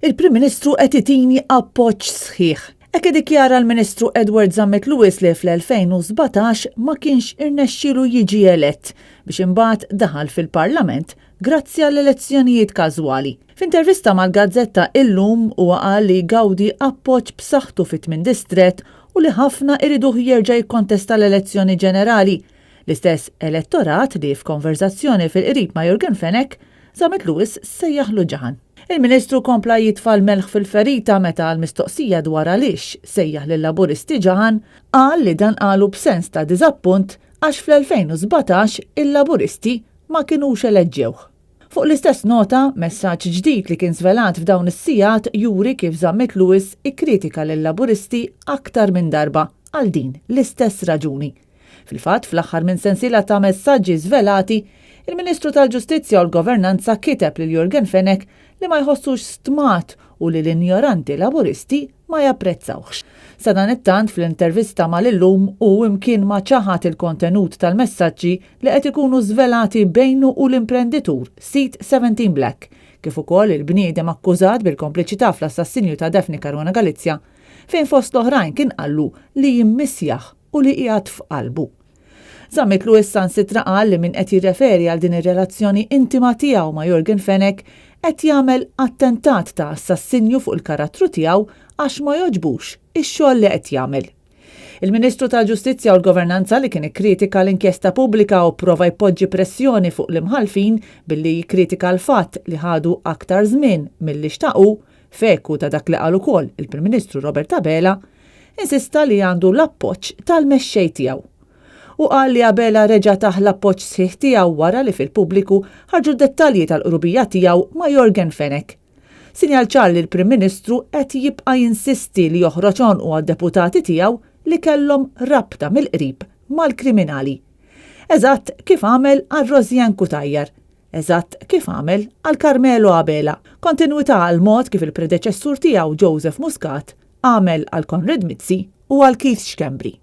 Il-Prim Ministru qed itini appoġġ sħiħ. Hekk iddikjara l-Ministru Zammit Lewis li fl-2017 ma kienx irnexxielu jiġi elett biex imbagħad daħal fil-Parlament grazzi għall-elezzjonijiet każwali. F'intervista mal-Gazzetta Illum huwa qal li gawdi appoġġ b'saħħtu fit-8 distret u li ħafna iriduh jerġa' jikkontesta l-elezzjoni ġenerali. L-istess elettorat li f'konverzazzjoni fil-qrib ma' Jurgen Fenek, Zammit Lewis sejjaħlu ġaħan. Il-Ministru kompla jitfal melħ fil-ferita meta l-mistoqsija dwar għaliex sejjaħ lill-Laburisti ġaħan qal li dan qalu b'sens ta' diżappunt għax fl-2017 il-Laburisti ma kinux eleġġewh. Fuq l-istess nota, messaġġ ġdid li kien żvelat f'dawn is-sigħat juri kif Zammit Lewis ikkritika lill-Laburisti aktar minn darba għal din l-istess raġuni. Fil-fatt, fl-aħħar minn sensiela ta' messaġġi żvelati, il-Ministru tal-Ġustizzja u l-Governanza kiteb lil Jurgen Fenek li ma jħossux stmat u li l-injoranti laburisti ma japprezzawx. Sadan it-tant fl-intervista mal-Illum u imkien ma ċaħat il-kontenut tal-messaġġi li qed ikunu żvelati bejnu u l-imprenditur Sit 17 Black, kif ukoll il-bniedem akkużat bil-kompliċità fl-assassinju ta' Defni Caruana Galizja, fejn fost l-oħrajn kien qallu li jimmissjaħ u li qiegħed f'qalbu. Zammit Lewis sansitra qal li min qed jirreferi għal din ir-relazzjoni intima tiegħu ma' Jurgen Fenek qed jagħmel attentat ta' assassinju fuq il-karattru tiegħu għax ma jogħġbux ix-xogħol li qed jagħmel. Il-Ministru tal-Ġustizzja u l-Governanza li kien ikkritika l-inkjesta pubblika u prova jpoġġi pressjoni fuq l-imħalfin billi jikkritika l-fatt li ħadu aktar żmien milli xtaqu, feku ta' dak li qal ukoll il-Prim Ministru Robert Abela, insista li għandu l-appoġġ tal-mexxej tiegħu. U qal li Abela reġa' taħ l-appoġġ sħiħ tiegħu wara li fil-pubbliku ħarġu d-dettalji tal-qrubija tiegħu ma' Jurgen Fenek. Sinjal ċar li l-Prim Ministru qed jibqa' jinsisti li joħroġ għonqu għad-deputati tiegħu li kellhom rabta mill-qrib mal-kriminali. Eżatt kif għamel għal Rosjan Kutajjar, eżatt kif għamel għal Carmelo Abela, kontinwità għal mod kif il-predeċessur tiegħu Joseph Muscat għamel għal Conrad Mizzi u għal Keith Schembri.